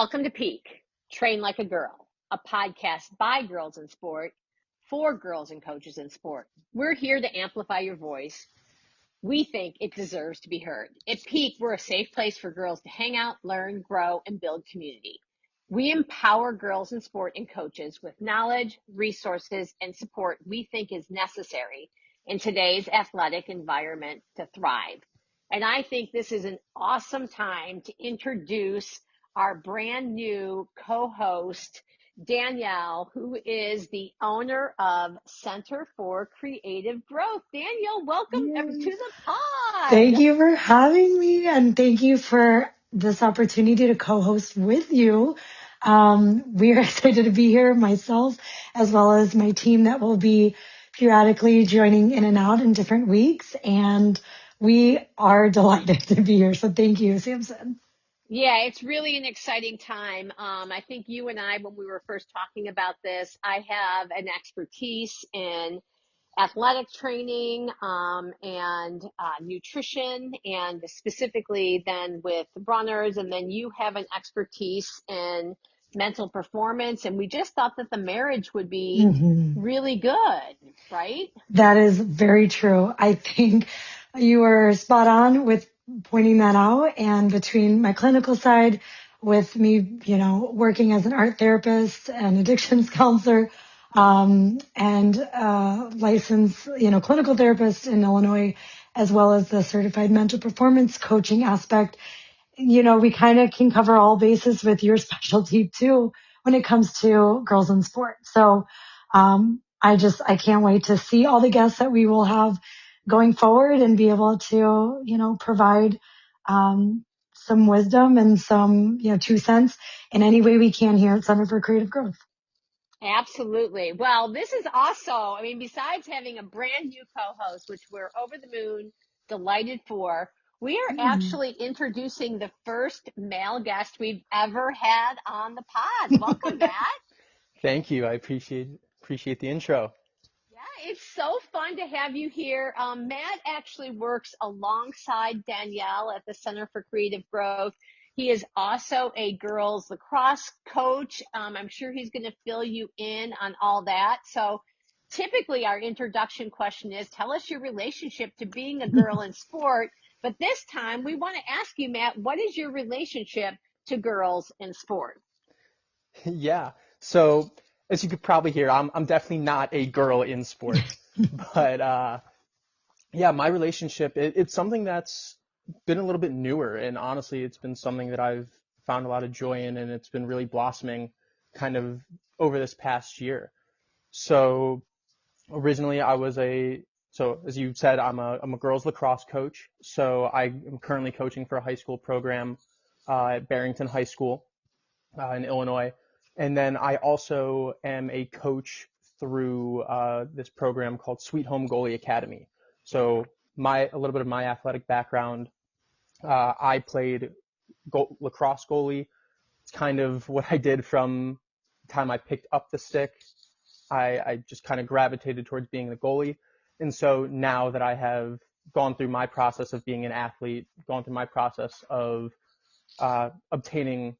Welcome to Peak, Train Like a Girl, a podcast by girls in sport, for girls and coaches in sport. We're here to amplify your voice. We think it deserves to be heard. At Peak, we're a safe place for girls to hang out, learn, grow, and build community. We empower girls in sport and coaches with knowledge, resources, and support we think is necessary in today's athletic environment to thrive. And I think this is an awesome time to introduce our brand new co-host, Danielle, who is the owner of Center for Creative Growth. Danielle, welcome to Yay. the pod. Thank you for having me, and thank you for this opportunity to co-host with you. We are excited to be here, myself, as well as my team that will be periodically joining in and out in different weeks. And we are delighted to be here. So thank you, Samson. Yeah, it's really an exciting time. I think you and I, when we were first talking about this, I have an expertise in athletic training and nutrition, and specifically then with runners. And then you have an expertise in mental performance. And we just thought that the marriage would be really good, right? That is very true. I think you were spot on with pointing that out. And between my clinical side, with me, working as an art therapist and addictions counselor, and licensed, clinical therapist in Illinois, as well as the certified mental performance coaching aspect, we kind of can cover all bases with your specialty too when it comes to girls in sport. So, I can't wait to see all the guests that we will have going forward and be able to, provide, some wisdom and some, 2 cents in any way we can here at Center for Creative Growth. Absolutely. Well, this is also, besides having a brand new co-host, which we're over the moon delighted for, we are actually introducing the first male guest we've ever had on the pod. Welcome, Matt. Thank you. I appreciate the intro. Yeah, it's so fun to have you here. Matt actually works alongside Danielle at the Center for Creative Growth. He is also a girls lacrosse coach. I'm sure he's going to fill you in on all that. So typically our introduction question is, tell us your relationship to being a girl in sport. But this time we want to ask you, Matt, what is your relationship to girls in sport? Yeah. So as you could probably hear, I'm definitely not a girl in sport, but yeah, my relationship, it's something that's been a little bit newer, and honestly, it's been something that I've found a lot of joy in, and it's been really blossoming kind of over this past year. So originally so as you said, I'm a girls lacrosse coach. So I am currently coaching for a high school program at Barrington High School in Illinois. And then I also am a coach through this program called Sweet Home Goalie Academy. So a little bit of my athletic background, I played lacrosse goalie. It's kind of what I did from the time I picked up the stick. I just kind of gravitated towards being the goalie. And so now that I have gone through my process of being an athlete, gone through my process of obtaining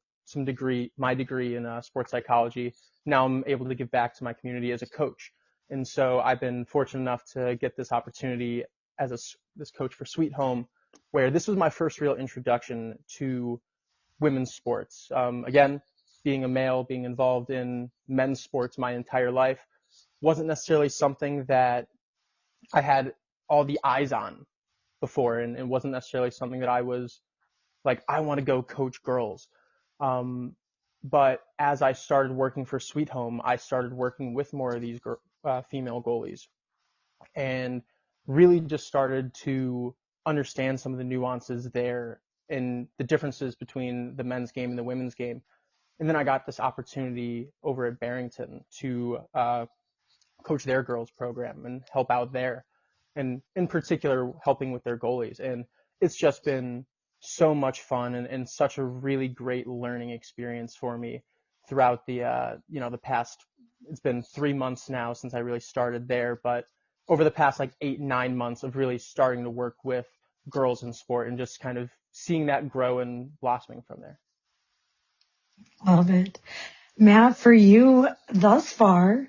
my degree in sports psychology, now I'm able to give back to my community as a coach. And so I've been fortunate enough to get this opportunity as this coach for Sweet Home, where this was my first real introduction to women's sports. Again, being a male, being involved in men's sports my entire life wasn't necessarily something that I had all the eyes on before, and it wasn't necessarily something that I was like, I want to go coach girls. But as I started working for Sweet Home, I started working with more of these female goalies, and really just started to understand some of the nuances there and the differences between the men's game and the women's game. And then I got this opportunity over at Barrington to coach their girls program and help out there, and in particular helping with their goalies. And it's just been so much fun and such a really great learning experience for me throughout the past, it's been 3 months now since I really started there, but over the past like 8-9 months of really starting to work with girls in sport and just kind of seeing that grow and blossoming from there. Love it. Matt, for you thus far,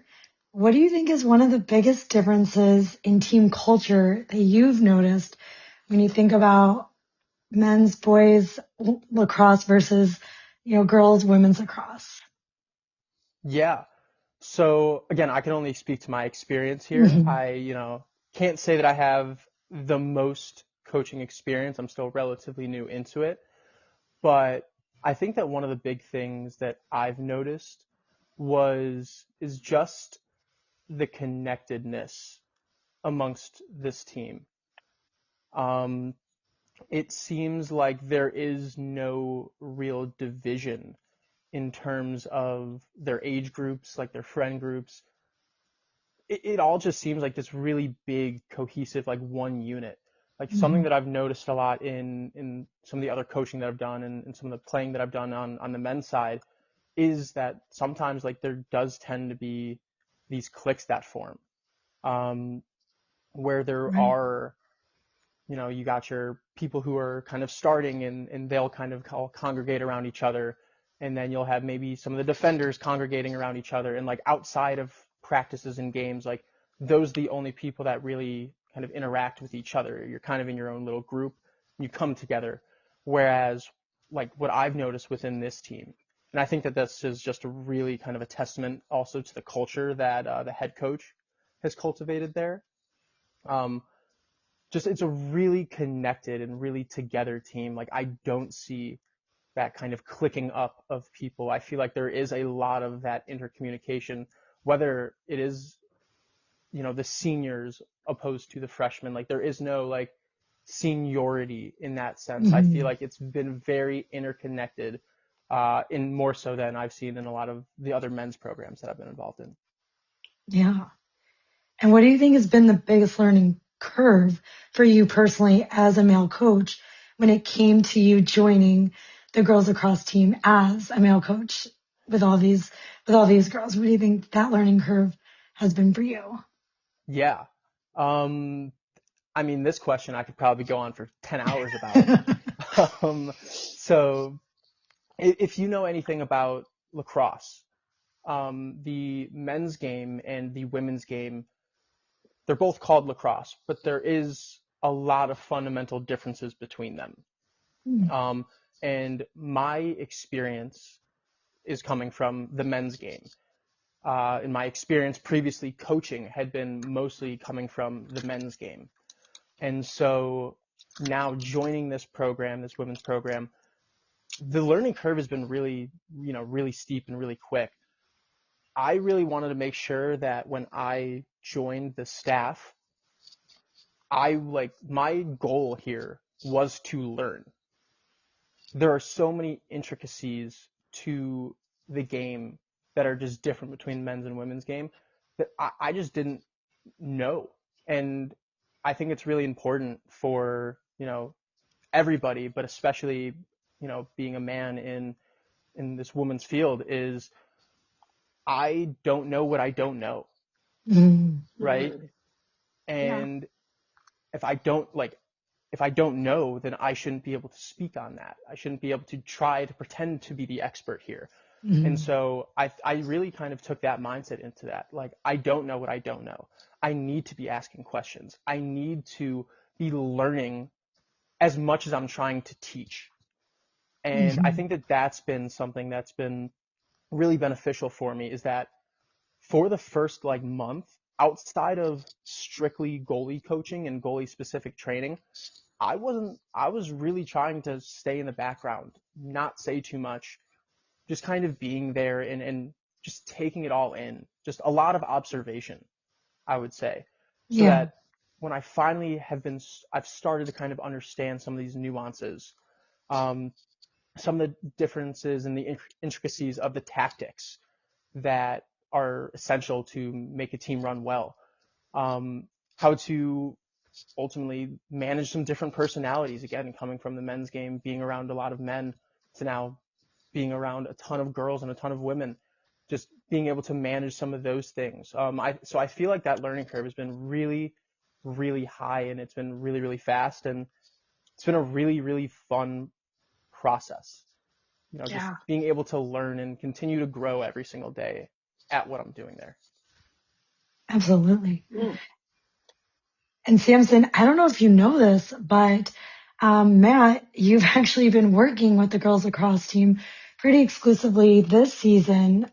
what do you think is one of the biggest differences in team culture that you've noticed when you think about men's, boys lacrosse versus, girls, women's lacrosse? Yeah. So again, I can only speak to my experience here. Hmm. I can't say that I have the most coaching experience. I'm still relatively new into it, but I think that one of the big things that I've noticed is just the connectedness amongst this team. Um, it seems like there is no real division in terms of their age groups, like their friend groups. It all just seems like this really big, cohesive, like one unit. Like something Hmm. that I've noticed a lot in some of the other coaching that I've done and some of the playing that I've done on the men's side is that sometimes like there does tend to be these cliques that form, um, where there Right. are you got your people who are kind of starting and they'll kind of all congregate around each other. And then you'll have maybe some of the defenders congregating around each other. And like outside of practices and games, like those are the only people that really kind of interact with each other. You're kind of in your own little group. You come together. Whereas like what I've noticed within this team, and I think that this is just a really kind of a testament also to the culture that the head coach has cultivated there. Um, just it's a really connected and really together team. Like I don't see that kind of clicking up of people. I feel like there is a lot of that intercommunication, whether it is, the seniors opposed to the freshmen. Like there is no like seniority in that sense. I feel Hmm. like it's been very interconnected, in more so than I've seen in a lot of the other men's programs that I've been involved in. Yeah. And what do you think has been the biggest learning curve for you personally as a male coach when it came to you joining the girls lacrosse team as a male coach with all these girls? What do you think that learning curve has been for you? Yeah. Um, I mean, this question I could probably go on for 10 hours about. Um, so if you know anything about lacrosse, the men's game and the women's game, they're both called lacrosse, but there is a lot of fundamental differences between them. Um, and my experience is coming from the men's game. In my experience previously coaching had been mostly coming from the men's game. And so now joining this program, this women's program, the learning curve has been really, really steep and really quick. I really wanted to make sure that when I joined the staff, I like my goal here was to learn. There are so many intricacies to the game that are just different between men's and women's game that I just didn't know. And I think it's really important for, everybody, but especially, being a man in this woman's field is I don't know what I don't know, Mm. right? Mm-hmm. Yeah. And if I don't like if I don't know, then I shouldn't be able to speak on that. I shouldn't be able to try to pretend to be the expert here. And Mm. so I really kind of took that mindset into that. Like I don't know what I don't know. I need to be asking questions. I need to be learning as much as I'm trying to teach. And I Mm. think that that's been something that's been really beneficial for me is that for the first like month, outside of strictly goalie coaching and goalie specific training, I was really trying to stay in the background, not say too much, just kind of being there and just taking it all in. Just a lot of observation, I would say. So Yeah. that when I finally I've started to kind of understand some of these nuances, um, some of the differences and the intricacies of the tactics that are essential to make a team run well. How to ultimately manage some different personalities. Again, coming from the men's game, being around a lot of men to now being around a ton of girls and a ton of women, just being able to manage some of those things. So I feel like that learning curve has been really, really high and it's been really, really fast and it's been a really, really fun process. just Yeah, being able to learn and continue to grow every single day at what I'm doing there. absolutely. Mm. And Samson, I don't know if you know this, but Matt, you've actually been working with the girls lacrosse team pretty exclusively this season,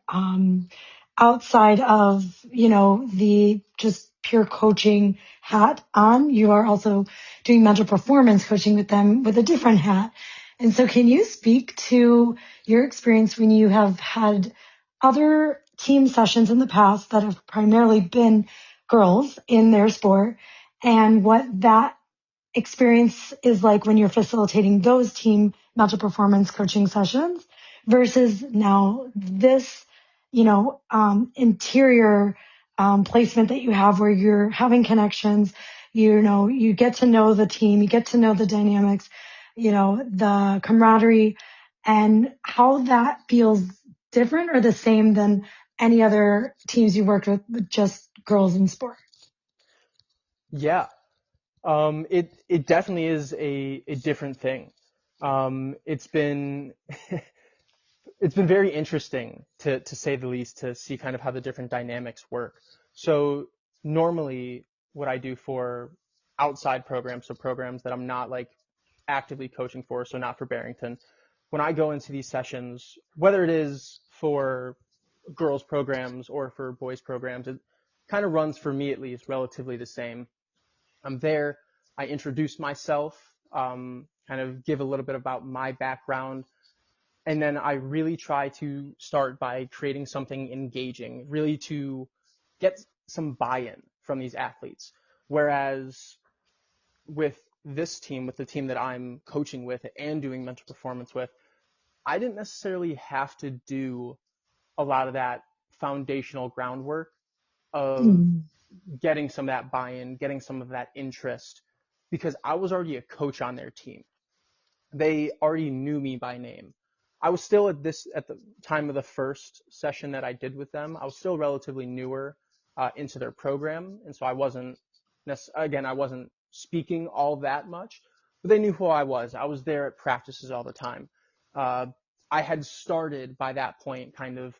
outside of, the just pure coaching hat on. You are also doing mental performance coaching with them with a different hat. And so can you speak to your experience when you have had other team sessions in the past that have primarily been girls in their sport, and what that experience is like when you're facilitating those team mental performance coaching sessions versus now this, interior placement that you have where you're having connections, you get to know the team, you get to know the dynamics, the camaraderie, and how that feels different or the same than any other teams you worked with just girls in sport. Yeah. It definitely is a different thing. It's been it's been very interesting to say the least, to see kind of how the different dynamics work. So normally what I do for outside programs, so programs that I'm not like actively coaching for, so not for Barrington, when I go into these sessions, whether it is for girls programs or for boys programs, it kind of runs, for me at least, relatively the same. I'm there. I introduce myself, kind of give a little bit about my background, and then I really try to start by creating something engaging, really to get some buy-in from these athletes. Whereas with this team, with the team that I'm coaching with and doing mental performance with, I didn't necessarily have to do a lot of that foundational groundwork of Mm. getting some of that buy-in, getting some of that interest, because I was already a coach on their team. They already knew me by name. I was still at the time of the first session that I did with them, I was still relatively newer into their program, and so I wasn't speaking all that much, but they knew who I was. I was there at practices all the time. Uh, I had started by that point kind of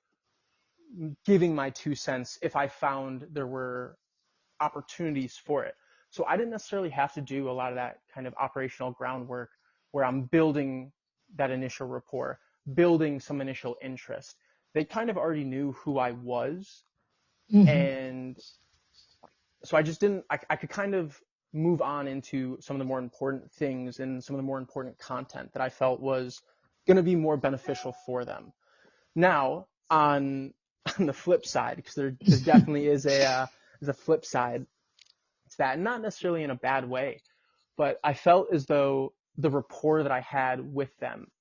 giving my 2 cents if I found there were opportunities for it. So I didn't necessarily have to do a lot of that kind of operational groundwork where I'm building that initial rapport, building some initial interest. They kind of already knew who I was. Mhm. And so I just didn't, I could kind of move on into some of the more important things and some of the more important content that I felt was going to be more beneficial for them. Now, on the flip side, because there definitely is a flip side to that, and not necessarily in a bad way, but I felt as though the rapport that I had with them,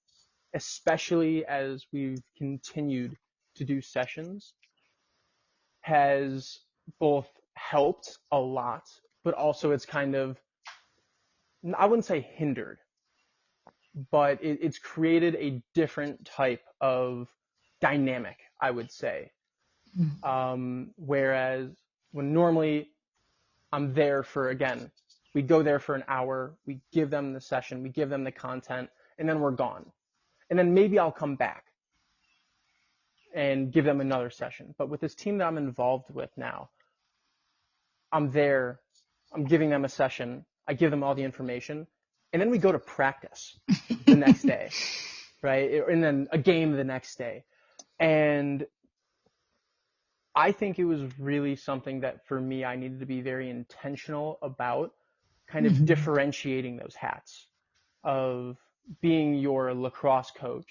especially as we've continued to do sessions, has both helped a lot, but also it's kind of, I wouldn't say hindered, but it's created a different type of dynamic, I would say. Whereas when normally I'm there for, again, we go there for an hour, we give them the session, we give them the content, and then we're gone. And then maybe I'll come back and give them another session. But with this team that I'm involved with now, I'm there, I'm giving them a session, I give them all the information, and then we go to practice the next day, right? And then a game the next day. And I think it was really something that for me, I needed to be very intentional about, kind of Mhm. differentiating those hats of being your lacrosse coach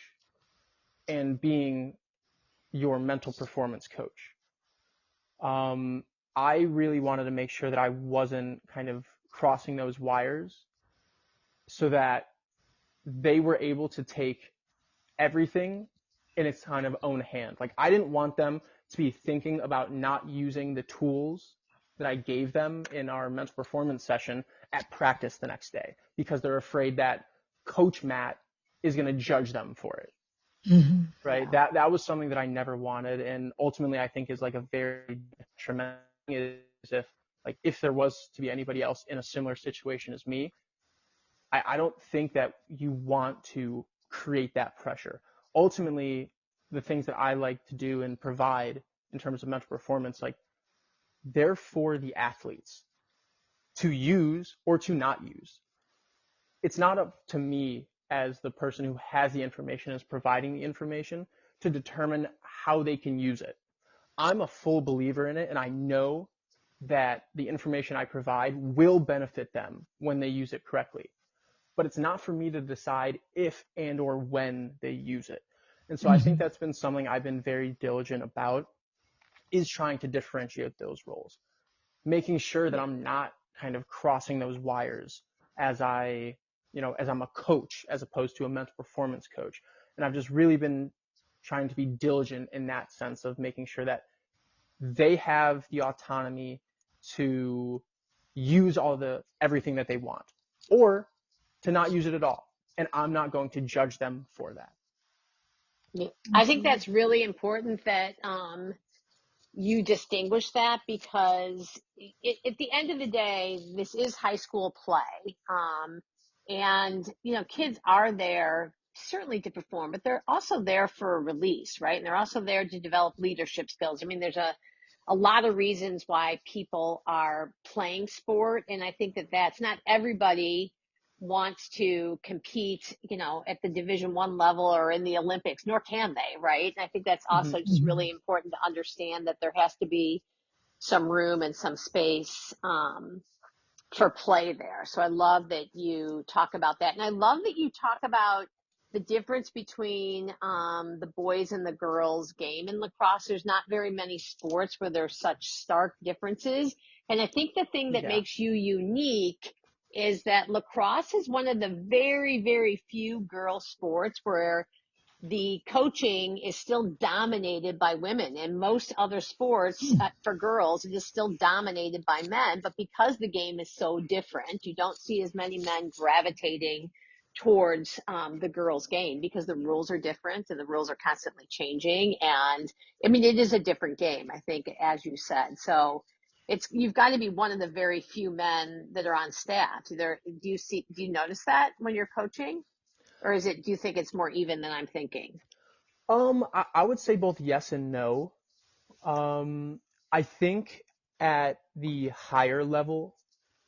and being your mental performance coach. Um, I really wanted to make sure that I wasn't kind of crossing those wires so that they were able to take everything in its kind of own hand. Like, I didn't want them to be thinking about not using the tools that I gave them in our mental performance session at practice the next day because they're afraid that Coach Matt is going to judge them for it. Mhm. Right. That was something that I never wanted. And ultimately, I think is like a very detrimental thing, is if there was to be anybody else in a similar situation as me, I don't think that you want to create that pressure. ultimately the things that I like to do and provide in terms of mental performance, like they're for the athletes to use or to not use. It's not up to me as the person who has the information, is providing the information, to determine how they can use it. I'm a full believer in it, and I know that the information I provide will benefit them when they use it correctly. But it's not for me to decide if and or when they use it. And so I think that's been something I've been very diligent about, is trying to differentiate those roles, making sure that I'm not kind of crossing those wires as as I'm a coach as opposed to a mental performance coach. And I've just really been trying to be diligent in that sense of making sure that they have the autonomy to use everything that they want, or to not use it at all. And I'm not going to judge them for that. Yeah. I think that's really important that you distinguish that, because at the end of the day, this is high school play. And, kids are there certainly to perform, but they're also there for a release, right? And they're also there to develop leadership skills. I mean, there's a lot of reasons why people are playing sport. And I think that that's not everybody wants to compete, at the Division I level or in the Olympics, nor can they, right? And I think that's also just really important to understand that there has to be some room and some space for play there. So I love that you talk about that. And I love that you talk about the difference between the boys and the girls game in lacrosse. There's not very many sports where there's such stark differences. And I think the thing that Yeah. makes you unique is that lacrosse is one of the very, very few girl sports where the coaching is still dominated by women. And most other sports for girls, it is still dominated by men. But because the game is so different, you don't see as many men gravitating towards the girls' game, because the rules are different and the rules are constantly changing. And I mean, it is a different game, I think, as you said. So you've got to be one of the very few men that are on staff. Do you notice that when you're coaching? Or do you think it's more even than I'm thinking? I would say both yes and no. I think at the higher level,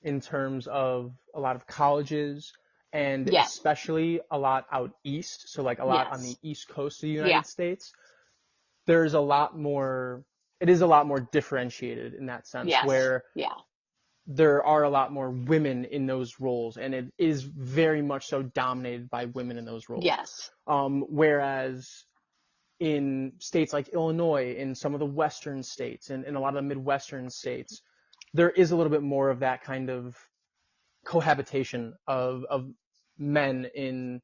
in terms of a lot of colleges, and Yes, especially a lot out east, so like a lot on the yes, east coast of the yeah, United States, there's a lot more, it is a lot more differentiated in that sense, yes, where yeah, there are a lot more women in those roles, and it is very much so dominated by women in those roles. yes, Whereas in states like Illinois, in some of the western states, and in a lot of the Midwestern states, there is a little bit more of that kind of cohabitation of men in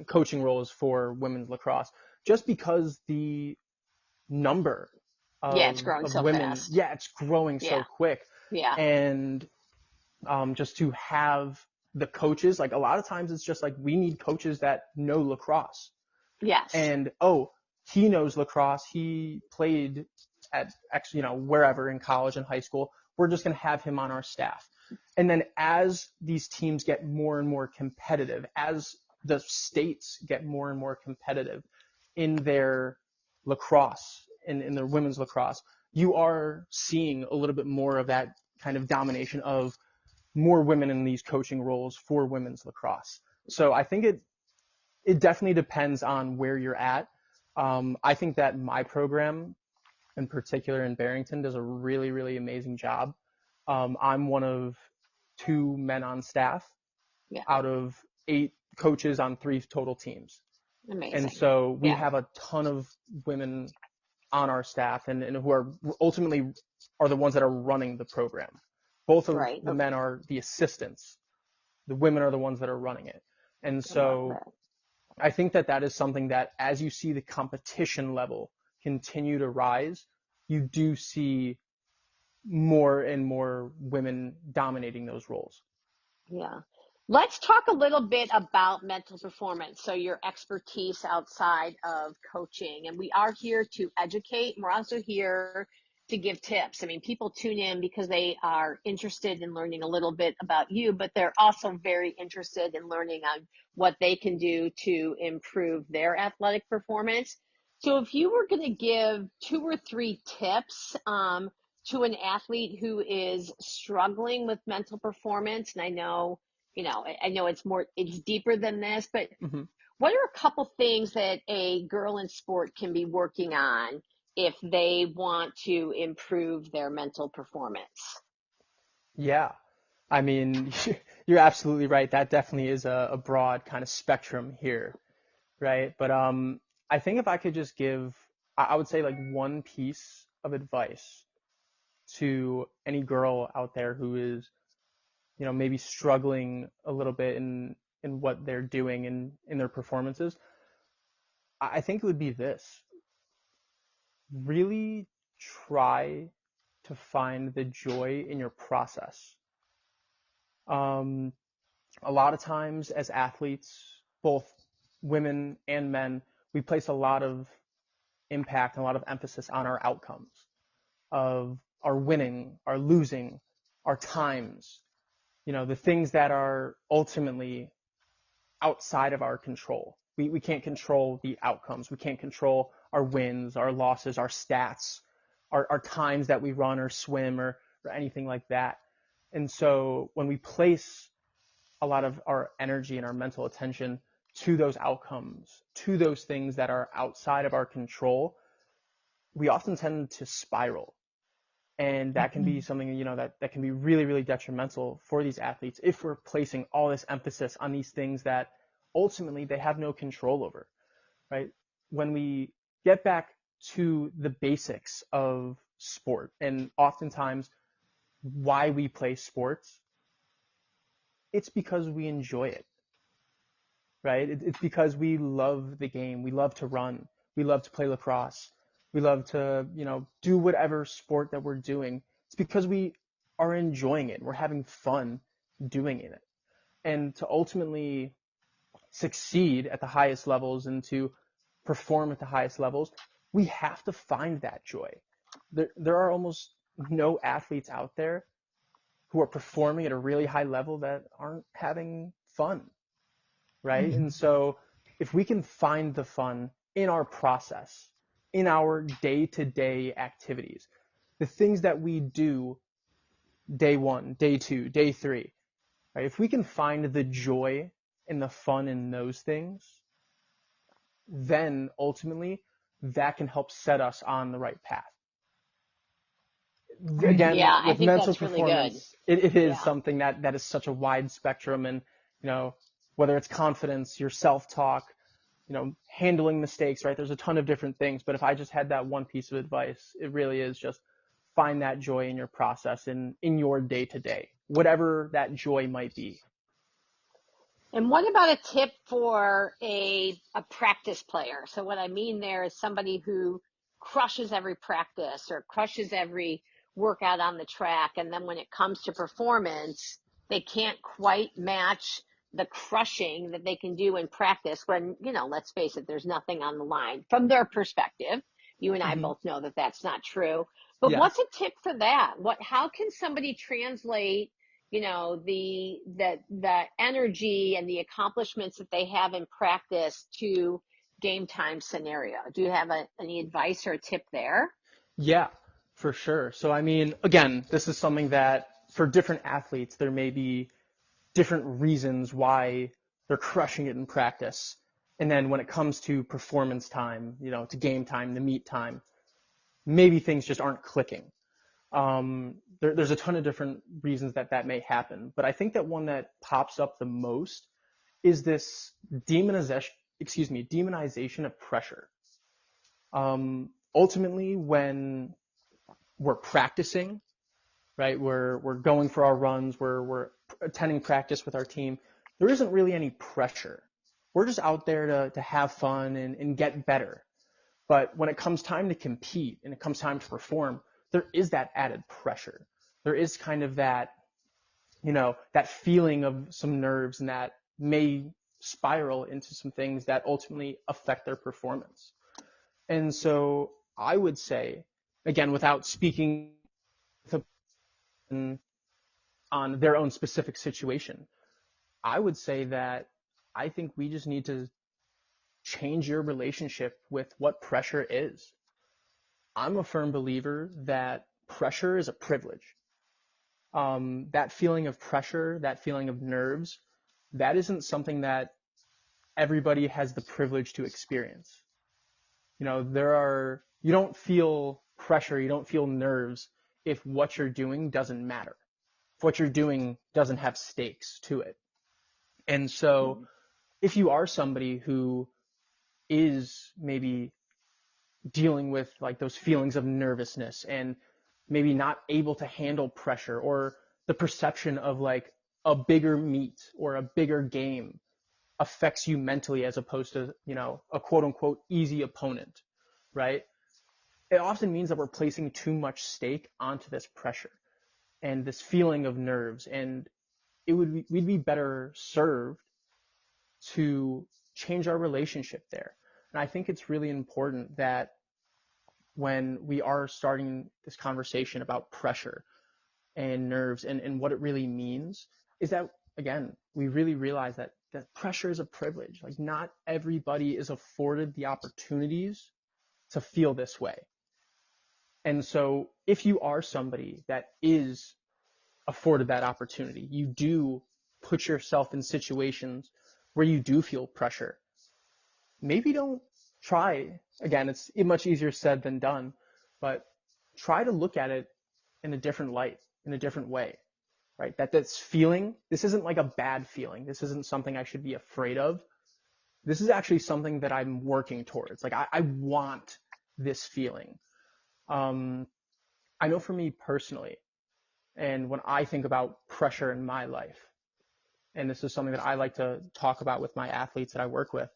coaching roles for women's lacrosse, just because the number yeah. It's growing of so women, fast. yeah, it's growing so Yeah, quick. yeah, And just to have the coaches, like a lot of times it's just like, we need coaches that know lacrosse. yes, And, oh, he knows lacrosse. He played at wherever in college and high school. We're just going to have him on our staff. And then as these teams get more and more competitive, as the states get more and more competitive in their lacrosse, in their women's lacrosse, you are seeing a little bit more of that kind of domination of more women in these coaching roles for women's lacrosse. So I think it definitely depends on where you're at. I think that my program, in particular in Barrington, does a really, really amazing job. I'm one of 2 men on staff yeah. out of 8 coaches on 3 total teams. And Amazing. so we Yeah, have a ton of women on our staff, and who are ultimately are the ones that are running the program. Both of right. the Okay. men are the assistants. The women are the ones that are running it. And I love so that. I think that is something that, as you see the competition level continue to rise, you do see more and more women dominating those roles. Yeah. Let's talk a little bit about mental performance. So your expertise outside of coaching, and we are here to educate. And we're also here to give tips. I mean, people tune in because they are interested in learning a little bit about you, but they're also very interested in learning on what they can do to improve their athletic performance. So if you were going to give 2 or 3 tips to an athlete who is struggling with mental performance, and I know it's deeper than this, but Mhm. what are a couple things that a girl in sport can be working on if they want to improve their mental performance? Yeah. I mean, you're absolutely right. That definitely is a broad kind of spectrum here, right? But I think if I could just give, I would say like one piece of advice to any girl out there who is, maybe struggling a little bit in what they're doing in their performances, I think it would be this. Really try to find the joy in your process. Um, a lot of times as athletes, both women and men, we place a lot of impact and a lot of emphasis on our outcomes of our winning, our losing, our times, the things that are ultimately outside of our control. We can't control the outcomes. We can't control our wins, our losses, our stats, our times that we run or swim or anything like that. And so when we place a lot of our energy and our mental attention to those outcomes, to those things that are outside of our control, we often tend to spiral. And that can be Mhm. something, that can be really, really detrimental for these athletes if we're placing all this emphasis on these things that ultimately they have no control over, right? When we get back to the basics of sport and oftentimes why we play sports, it's because we enjoy it, right? It's because we love the game. We love to run. We love to play lacrosse. We love to, do whatever sport that we're doing. It's because we are enjoying it. We're having fun doing it. And to ultimately succeed at the highest levels and to perform at the highest levels, we have to find that joy. There are almost no athletes out there who are performing at a really high level that aren't having fun, right? And Mhm. so if we can find the fun in our process, in our day-to-day activities, the things that we do day 1, day 2, day 3, right? If we can find the joy and the fun in those things, then ultimately that can help set us on the right path. Great. Again, Yeah, I with think mental that's really good. performance, it is Yeah. something that is such a wide spectrum, and whether it's confidence, your self-talk, handling mistakes, right? There's a ton of different things, but if I just had that one piece of advice, it really is just find that joy in your process and in your day to day, whatever that joy might be. And what about a tip for a practice player? So what I mean there is somebody who crushes every practice or crushes every workout on the track, and then when it comes to performance, they can't quite match the crushing that they can do in practice when, let's face it, there's nothing on the line from their perspective. You and I Hmm. both know that that's not true. But what's Yes. a tip for that? How can somebody translate the energy and the accomplishments that they have in practice to game time scenario? Do you have any advice or a tip there? Yeah, for sure. So, I mean, again, this is something that for different athletes, there may be different reasons why they're crushing it in practice. And then when it comes to performance time, to game time, the meet time, maybe things just aren't clicking. There's a ton of different reasons that may happen, but I think that one that pops up the most is this demonization of pressure. Ultimately, when we're practicing, right, we're going for our runs, we're attending practice with our team, there isn't really any pressure. We're just out there to have fun and get better. But when it comes time to compete and it comes time to perform, there is that added pressure. There is kind of that feeling of some nerves and that may spiral into some things that ultimately affect their performance. And so I would say again, without speaking on their own specific situation, I would say that I think we just need to change your relationship with what pressure is. I'm a firm believer that pressure is a privilege. That feeling of pressure, that feeling of nerves, that isn't something that everybody has the privilege to experience. You don't feel pressure, you don't feel nerves if what you're doing doesn't matter, if what you're doing doesn't have stakes to it. And so if you are somebody who is maybe dealing with like those feelings of nervousness and maybe not able to handle pressure, or the perception of like a bigger meet or a bigger game affects you mentally as opposed to, a quote unquote easy opponent, right? It often means that we're placing too much stake onto this pressure and this feeling of nerves. And we'd be better served to change our relationship there. And I think it's really important that when we are starting this conversation about pressure and nerves and what it really means, is that, again, we really realize that pressure is a privilege. Like, not everybody is afforded the opportunities to feel this way. And so if you are somebody that is afforded that opportunity, you do put yourself in situations where you do feel pressure, maybe don't try, again, it's much easier said than done, but try to look at it in a different light, in a different way, right? This feeling, this isn't like a bad feeling. This isn't something I should be afraid of. This is actually something that I'm working towards. Like, I want this feeling. I know for me personally, and when I think about pressure in my life, and this is something that I like to talk about with my athletes that I work with,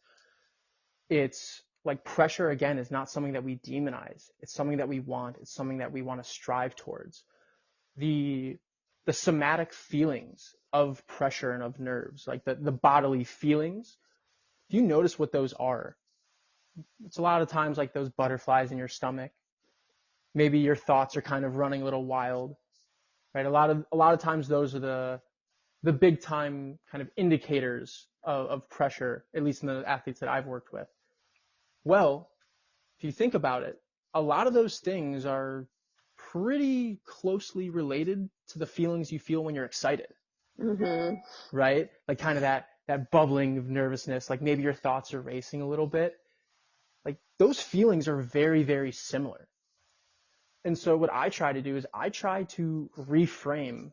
it's like pressure, again, is not something that we demonize. It's something that we want. It's something that we want to strive towards. The somatic feelings of pressure and of nerves, like the bodily feelings, do you notice what those are? It's a lot of times like those butterflies in your stomach. Maybe your thoughts are kind of running a little wild, right? A lot of times those are the big time kind of indicators of pressure, at least in the athletes that I've worked with. Well, if you think about it, a lot of those things are pretty closely related to the feelings you feel when you're excited, right? Like kind of that bubbling of nervousness, like maybe your thoughts are racing a little bit. Like those feelings are very, very similar. And so what I try to do is I try to reframe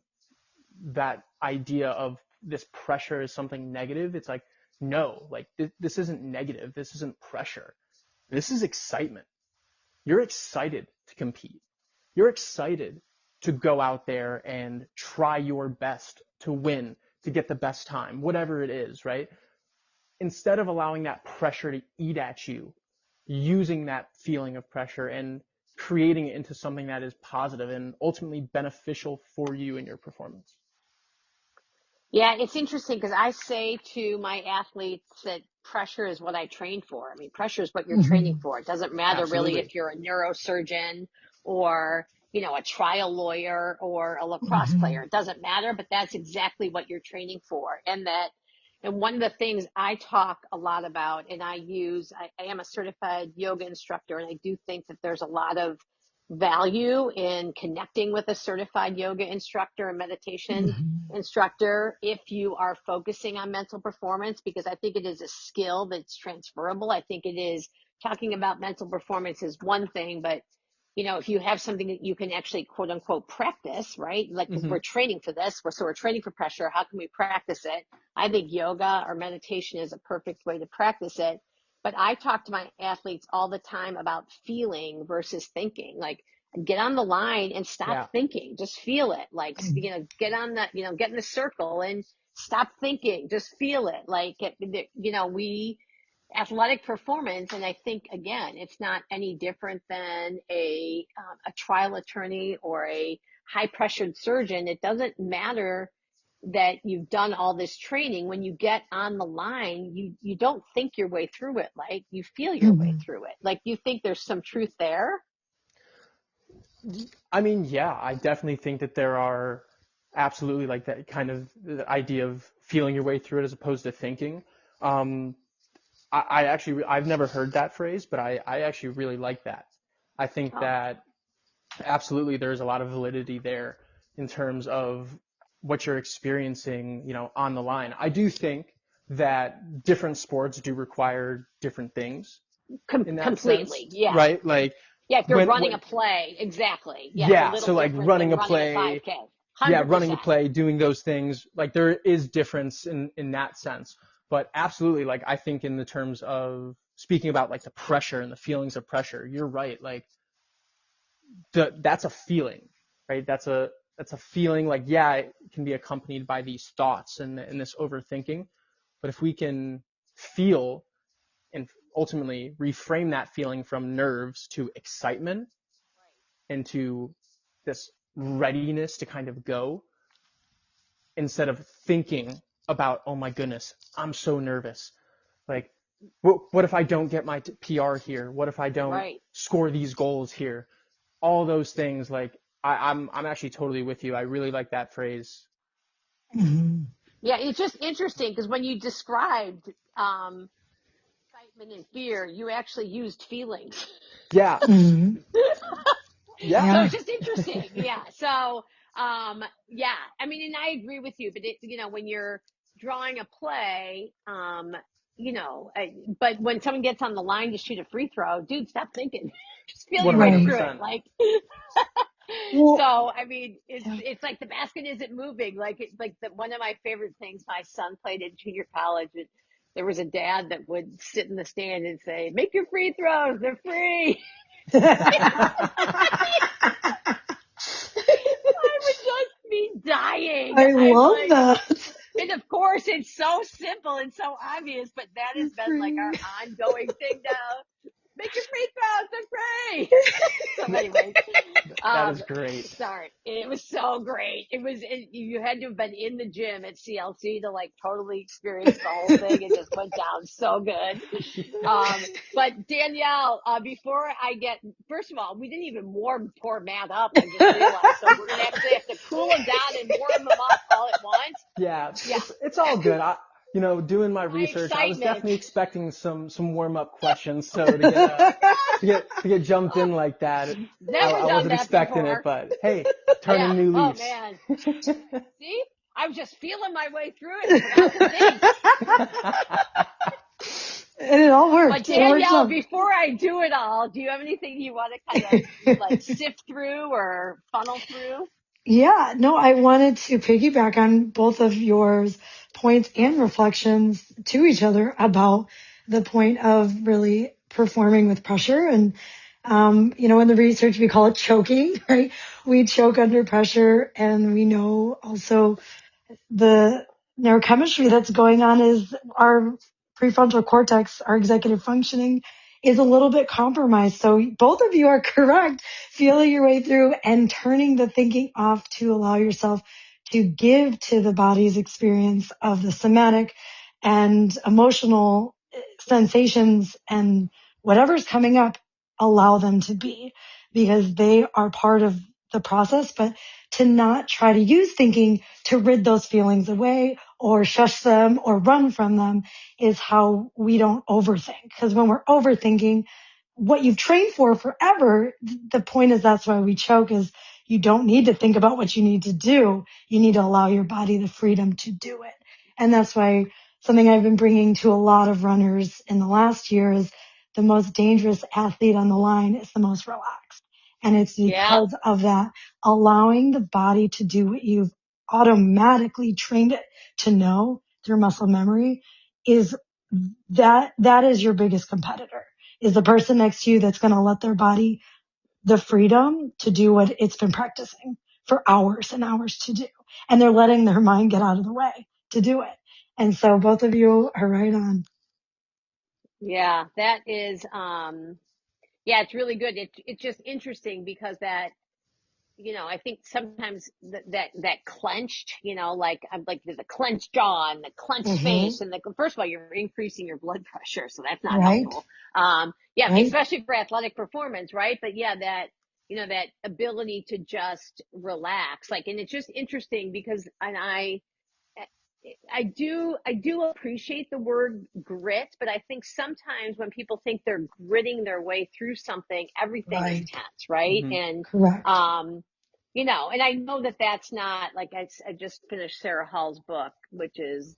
that idea of this pressure as something negative. It's like, no, like this isn't negative. This isn't pressure. This is excitement. You're excited to compete. You're excited to go out there and try your best to win, to get the best time, whatever it is, right? Instead of allowing that pressure to eat at you, using that feeling of pressure and creating it into something that is positive and ultimately beneficial for you and your performance. Yeah, it's interesting because I say to my athletes that pressure is what I train for. I mean, pressure is what you're training for. It doesn't matter really Absolutely. if you're a neurosurgeon or, a trial lawyer or a lacrosse player. It doesn't matter, but that's exactly what you're training for. And one of the things I talk a lot about, and I am a certified yoga instructor, and I do think that there's a lot of value in connecting with a certified yoga instructor and meditation instructor if you are focusing on mental performance, because I think it is a skill that's transferable. I think it is, talking about mental performance is one thing, but if you have something that you can actually quote unquote practice, right? Like we're training for this, we're training for pressure. How can we practice it? I think yoga or meditation is a perfect way to practice it. But I talk to my athletes all the time about feeling versus thinking. Like, get on the line and stop thinking. Just feel it. Like, get on that, get in the circle and stop thinking. Just feel it. Like, athletic performance, and I think, again, it's not any different than a trial attorney or a high pressured surgeon. It doesn't matter that you've done all this training. When you get on the line, you don't think your way through it. Like, you feel your way through it. Like, you think there's some truth there. I mean, yeah, I definitely think that there are absolutely like that kind of the idea of feeling your way through it as opposed to thinking. Um, I actually, I've never heard that phrase, but I actually really like that. I think Oh, that absolutely there's a lot of validity there in terms of what you're experiencing, on the line. I do think that different sports do require different things in that sense, completely. Yeah. right? Like Yeah. If you're running when a play, exactly. Yeah. It's a yeah, little so like different than running a running a play, 5K. yeah, 100%. running a play, doing those things, like there is difference in that sense. But absolutely, like I think in the terms of speaking about like the pressure and the feelings of pressure, you're right. Like that's a feeling, right? That's a feeling like, yeah, it can be accompanied by these thoughts and this overthinking. But if we can feel and ultimately reframe that feeling from nerves to excitement and to this readiness to kind of go instead of thinking about, oh my goodness, I'm so nervous. Like, what if I don't get my PR here? What if I don't Right. score these goals here? All those things, like, I'm actually totally with you. I really like that phrase. Mhm. Yeah. It's just interesting because when you described, excitement and fear, you actually used feelings. Yeah, Mhm. yeah. So Yeah. it's just interesting. Yeah. So, yeah, I mean, and I agree with you, but when you're drawing a play, but when someone gets on the line to shoot a free throw, dude, stop thinking. Just feel your way Right. through it. 100%. Like, Well, so, I mean, yeah. it's like the basket isn't moving. Like, one of my favorite things, my son played in junior college, and there was a dad that would sit in the stand and say, make your free throws. They're free. I would just be dying. I I'm love like, that. and of course, it's so simple and so obvious, but that You're has been like free. our ongoing thing now. Make your free throws, they're free. So, anyways, That um, is great. sorry, it was so great. You had to have been in the gym at CLC to like totally experience the whole thing. It just went down so good. But Danielle, before first of all, we didn't even warm poor Matt up. I just realized, so we're gonna actually have to cool him down and warm him up all at once. Yeah, Yeah, it's all good. Doing my my research, I was excitement. definitely expecting some warm up questions. So to get jumped in like that, Never I done wasn't that expecting it. before. But hey, Yeah. turning new Oh leaves. man. See, I was just feeling my way through it and forgot to think. And it all But worked. It worked Danielle, out. before I do it all, do you have anything you want to kind of like sift through or funnel through? Yeah, no, I wanted to piggyback on both of yours points and reflections to each other about the point of really performing with pressure. And, in the research, we call it choking, right? We choke under pressure. And we know also the neurochemistry that's going on is our prefrontal cortex, our executive functioning is a little bit compromised. So both of you are correct. Feeling your way through and turning the thinking off to allow yourself to give to the body's experience of the somatic and emotional sensations and whatever's coming up, allow them to be because they are part of the process, but to not try to use thinking to rid those feelings away or shush them or run from them is how we don't overthink. Because when we're overthinking, what you've trained for forever, the point is that's why we choke is you don't need to think about what you need to do. You need to allow your body the freedom to do it. And that's why something I've been bringing to a lot of runners in the last year is the most dangerous athlete on the line is the most relaxed. And it's Yeah. because of that allowing the body to do what you've automatically trained it to know through muscle memory is that is your biggest competitor is the person next to you that's going to let their body the freedom to do what it's been practicing for hours and hours to do. And they're letting their mind get out of the way to do it. And so both of you are right on. Yeah. That is, yeah, it's really good. It's just interesting because I think sometimes that clenched, like I'm like the clenched jaw and the clenched Mm-hmm. face and first of all, you're increasing your blood pressure, so that's not Right. helpful. Yeah, Right. especially for athletic performance, right? But yeah, that that ability to just relax. Like, and it's just interesting because, and I do appreciate the word grit, but I think sometimes when people think they're gritting their way through something, everything is Right. tense, right? Mm-hmm. And Correct. and I know that that's not like I just finished Sarah Hall's book, which is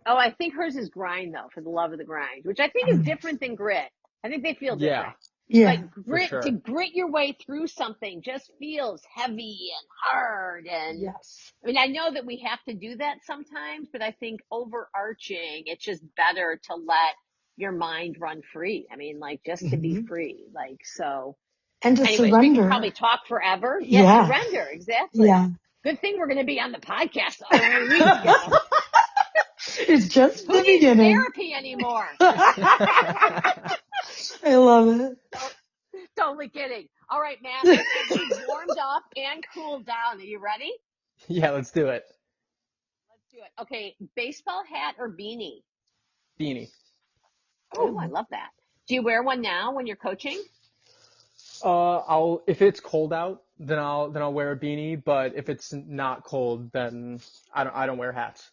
I think hers is Grind though, For the Love of the Grind, which I think is different than grit. I think they feel Yeah, different. Yeah. But for to sure. grit your way through something just feels heavy and hard. And Yes. I mean, I know that we have to do that sometimes, but I think overarching, it's just better to let your mind run free. I mean, like just to be Hmm. free. Like, so And to anyways, we could probably surrender. talk forever. Yeah, Yeah. surrender. Exactly. Yeah. Good thing we're going to be on the podcast every week together. It's just Who the needs beginning. therapy anymore? I love it. Totally kidding. All right, Matt, let's get you warmed up and cooled down. Are you ready? Yeah, let's do it. Let's do it. Okay, baseball hat or beanie? Beanie. Oh, I Oh, love that. Do you wear one now when you're coaching? I'll if it's cold out, then I'll wear a beanie. But if it's not cold, then I don't wear hats.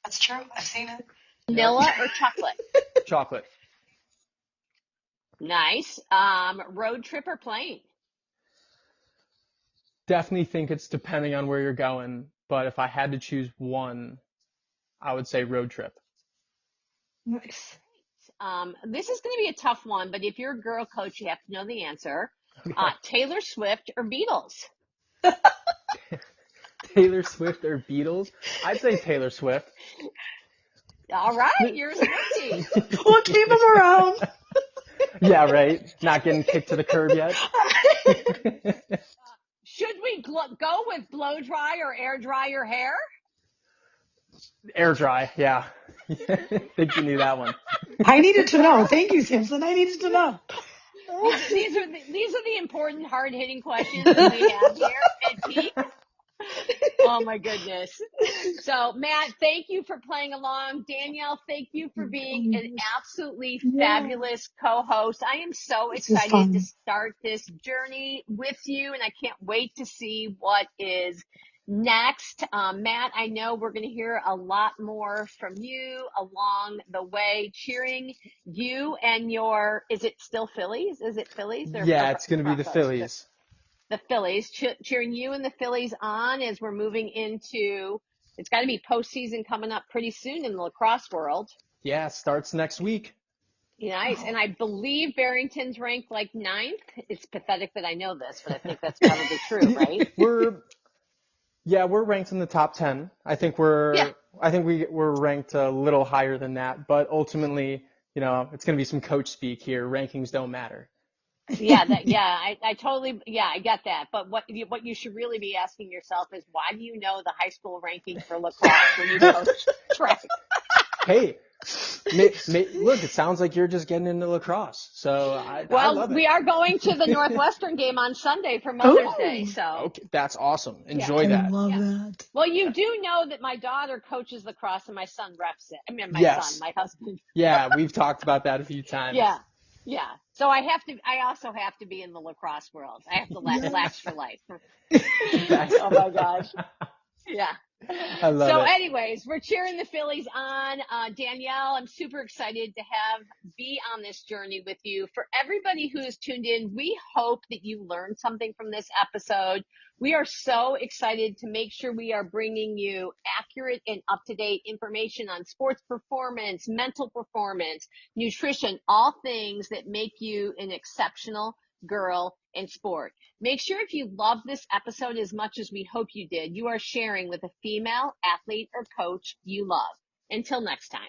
that's true. I've seen it. Yep. Vanilla or chocolate? Chocolate. Nice. Road trip or plane? Definitely think it's depending on where you're going. But if I had to choose one, I would say road trip. Nice. This is going to be a tough one, but if you're a girl coach, you have to know the answer. Okay. Taylor Swift or Beatles? Taylor Swift or Beatles? I'd say Taylor Swift. All right, you're a Swiftie. We'll keep him around. Yeah, right. Not getting kicked to the curb yet. Should we go with blow dry or air dry your hair? Air dry, yeah. Think you knew that one. I needed to know. Thank you, Samson. I needed to know. These are the important, hard hitting questions that we have here at Peak. Oh my goodness. So Matt, thank you for playing along. Danielle, thank you for being an absolutely Yeah. fabulous co-host. I am so This was excited to fun. start this journey with you, and I can't wait to see what is next. Matt, I know we're going to hear a lot more from you along the way, cheering you and is it still Phillies? Is it Phillies? They're Yeah, it's going to be the Broncos. Phillies. The Phillies, cheering you and the Phillies on as we're moving into, it's got to be postseason coming up pretty soon in the lacrosse world. Yeah, starts next week. Nice. And I believe Barrington's ranked like 9th. It's pathetic that I know this, but I think that's probably true, right? We're ranked in the top 10. Yeah. I think we're ranked a little higher than that, but ultimately, it's going to be some coach speak here. Rankings don't matter. Yeah, I totally, I get that. But what you should really be asking yourself is, why do you know the high school rankings for lacrosse when you coach track? Hey, look, it sounds like you're just getting into lacrosse. So I love it. We are going to the Northwestern game on Sunday for Mother's Day. So Okay, that's awesome. Enjoy I that. love that. Well, you do know that my daughter coaches lacrosse and my son refs it. I mean, Yes. my husband. Yeah, we've talked about that a few times. Yeah. Yeah. So I also have to be in the lacrosse world. I have to last for life. Oh my gosh. Yeah. I love So it. anyways, we're cheering the Phillies on. Danielle, I'm super excited to be on this journey with you. For everybody who is tuned in, we hope that you learned something from this episode. We are so excited to make sure we are bringing you accurate and up-to-date information on sports performance, mental performance, nutrition, all things that make you an exceptional girl in sport. Make sure if you love this episode as much as we hope you did, you are sharing with a female athlete or coach you love. Until next time.